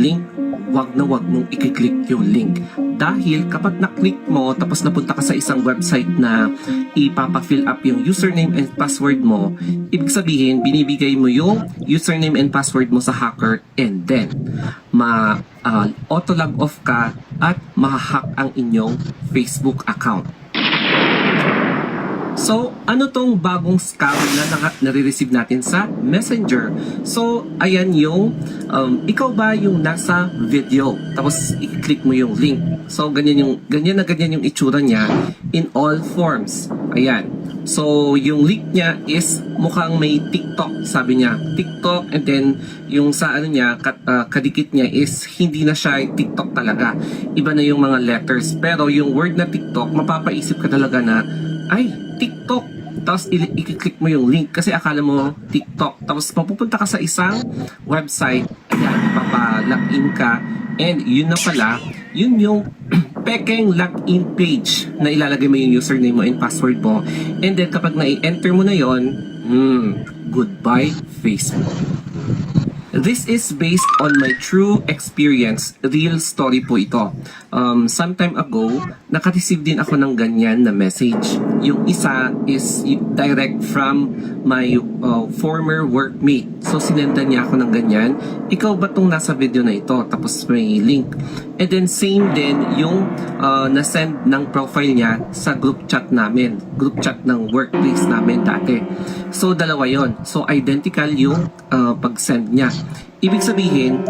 link, wag na wag mong i-click yung link. Dahil kapag na-click mo tapos napunta ka sa isang website na ipapa-fill up yung username and password mo, ibig sabihin binibigay mo yung username and password mo sa hacker, and then auto log off ka at mahahack ang inyong Facebook account. So, ano tong bagong scam na nare-receive natin sa Messenger? So, ayan yung, ikaw ba yung nasa video, tapos i-click mo yung link. So, ganyan yung itsura niya in all forms. Ayan. So, yung link niya is mukhang may TikTok, sabi niya. TikTok, and then yung sa ano niya, kadikit niya is hindi na siya TikTok talaga. Iba na yung mga letters. Pero yung word na TikTok, mapapaisip ka talaga na, ay, TikTok. Tapos i-click mo yung link kasi akala mo TikTok. Tapos mapupunta ka sa isang website, ayan, papa-login ka, and yun na pala, yun yung pekeng login page na ilalagay mo yung username mo and password mo. And then kapag na-enter mo na yon, goodbye Facebook. This is based on my true experience. Real story po ito. Some time ago, naka-receive din ako ng ganyan na message. Yung isa is direct from my former workmate. So, sinendan niya ako ng ganyan. Ikaw ba tong nasa video na ito? Tapos may link. And then, same din yung na-send ng profile niya sa group chat namin. Group chat ng workplace namin dati. So, dalawa yon. So, identical yung pag-send niya. Ibig sabihin,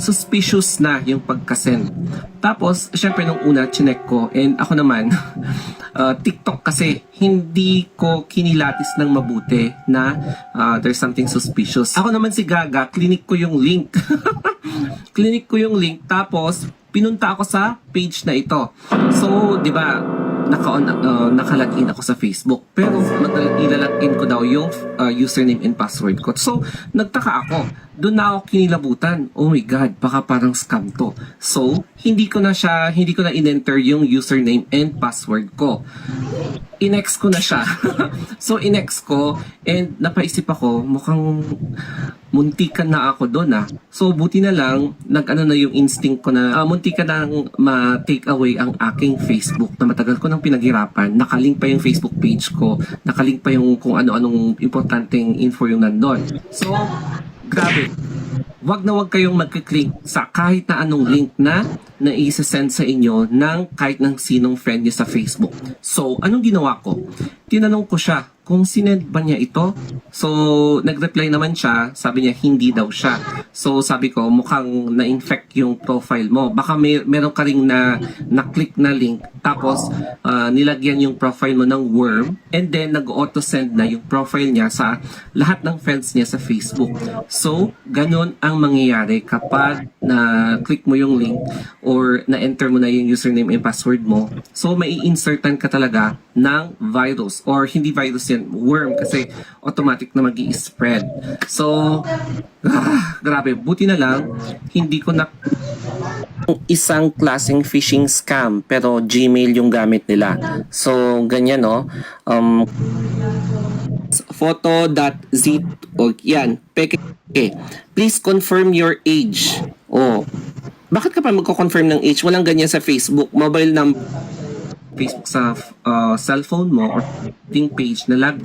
suspicious na yung pagka-send. Tapos, syempre nung una, chinek ko, and ako naman, TikTok kasi, hindi ko kinilatis ng mabuti na there's something suspicious. Ako naman si Gaga, clinic ko yung link. Clinic ko yung link, tapos, pinunta ako sa page na ito. So, di ba, nakalagin ako sa Facebook, pero ilalagin ko daw yung username and password ko. So, nagtaka ako. Doon na ako kinilabutan. Oh my God, baka parang scam to. So, hindi ko na in-enter yung username and password ko. In-ex ko na siya. So, in-ex ko, and napaisip ako, mukhang muntikan na ako doon So, buti na lang, nag-ano na yung instinct ko na muntikan na ma-take away ang aking Facebook na matagal ko nang pinaghirapan. Nakalink pa yung Facebook page ko. Nakalink pa yung kung ano-anong importanteng info yung nandun. So, grabe. Wag na wag kayong mag-click sa kahit na anong link na naisa-send sa inyo ng kahit ng sinong friend niyo sa Facebook. So, anong ginawa ko? Tinanong ko siya kung sinend ba niya ito. So, nag-reply naman siya. Sabi niya, hindi daw siya. So, sabi ko, mukhang na-infect yung profile mo. Baka meron ka ring na-click na link. Tapos, nilagyan yung profile mo ng worm. And then, nag-auto-send na yung profile niya sa lahat ng friends niya sa Facebook. So, ganun ang mangyayari kapag na-click mo yung link or na-enter mo na yung username and password mo. So, may i-insertan ka talaga ng virus, or hindi virus yan, worm, kasi automatic na mag-i-spread. So, grabe, buti na lang hindi ko na isang klaseng phishing scam, pero Gmail yung gamit nila. So, ganyan photo.zip, yan, peke. Please confirm your age. Bakit ka pa magko-confirm ng age? Walang ganyan sa Facebook. Mobile number Facebook sa cellphone mo or page na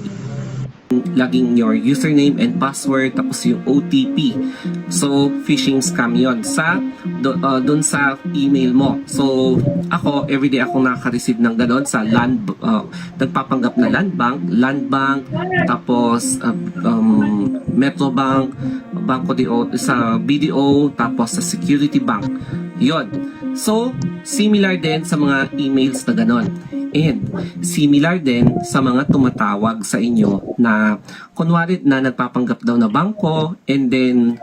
login your username and password, tapos yung OTP. So, phishing scam yon sa doon sa email mo. So, ako, everyday ako nakaka-receive ng gano'n sa nagpapanggap na land bank, tapos Metrobank, Banco sa BDO, tapos sa Security Bank. Yon. So, similar din sa mga emails na ganon. And similar din sa mga tumatawag sa inyo na kunwari na nagpapanggap daw na bangko, and then